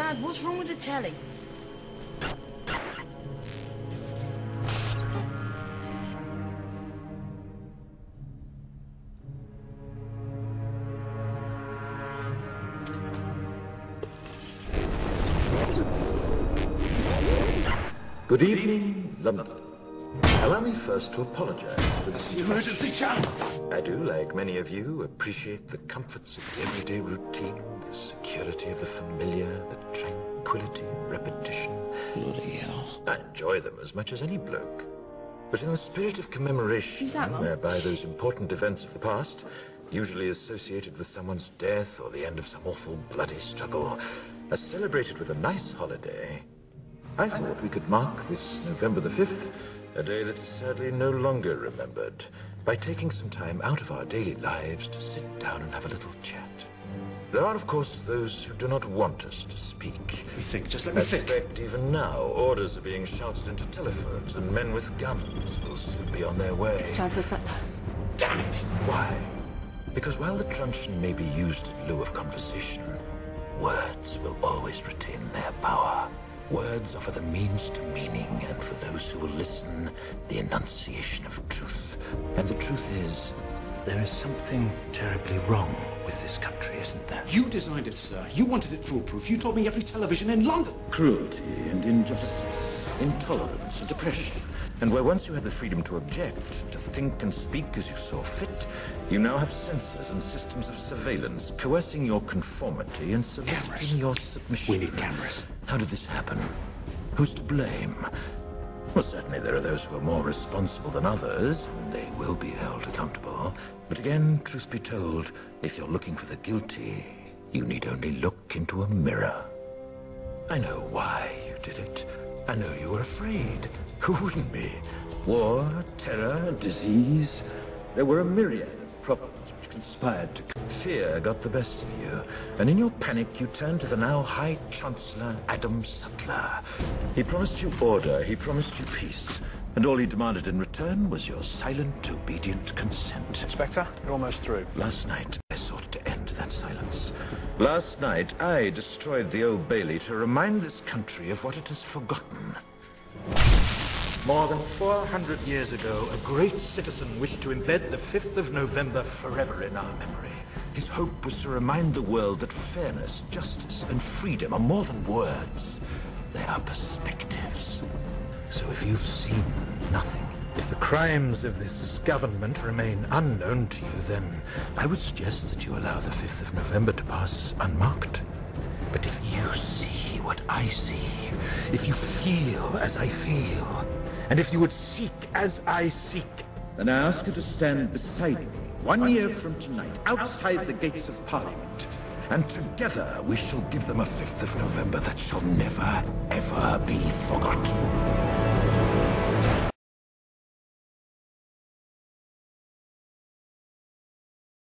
Dad, what's wrong with the telly? Good evening, London. Allow me first to apologize for this emergency channel. I do, like many of you, appreciate the comforts of the everyday routine, the security of the familiar, the tranquility, repetition. Bloody hell. I enjoy them as much as any bloke. But in the spirit of commemoration, whereby those important events of the past, usually associated with someone's death or the end of some awful bloody struggle, are celebrated with a nice holiday, I thought we could mark this November the 5th, a day that is sadly no longer remembered, by taking some time out of our daily lives to sit down and have a little chat. There are, of course, those who do not want us to speak. We think, just let me think. In fact, even now, orders are being shouted into telephones, and men with guns will soon be on their way. It's Chancellor Sutler. Damn it! Why? Because while the truncheon may be used in lieu of conversation, words will always retain their power. Words offer the means to meaning, and for those who will listen, the enunciation of truth. And the truth is, there is something terribly wrong with this country, isn't there? You designed it, sir. You wanted it foolproof. You told me every television in London. Cruelty and injustice, intolerance and oppression. And where once you had the freedom to object, to think and speak as you saw fit, you now have censors and systems of surveillance coercing your conformity and soliciting your submission. We need cameras. How did this happen? Who's to blame? Well, certainly there are those who are more responsible than others, and they will be held accountable. But again, truth be told, if you're looking for the guilty, you need only look into a mirror. I know why you did it. I know you were afraid. Who wouldn't be? War, terror, disease. There were a myriad of problems which conspired to... Fear got the best of you, and in your panic you turned to the now High Chancellor Adam Sutler. He promised you order, he promised you peace, and all he demanded in return was your silent, obedient consent. Inspector, you're almost through. Last night, I sought to end that silence. Last night, I destroyed the Old Bailey to remind this country of what it has forgotten. More than 400 years ago, a great citizen wished to embed the 5th of November forever in our memory. His hope was to remind the world that fairness, justice, and freedom are more than words. They are perspectives. So if you've seen nothing, if the crimes of this government remain unknown to you, then I would suggest that you allow the 5th of November to pass unmarked. But if you see what I see, if you feel as I feel, and if you would seek as I seek, then I ask you to stand beside me 1 year from tonight, outside the gates of Parliament, and together we shall give them a 5th of November that shall never, ever be forgotten.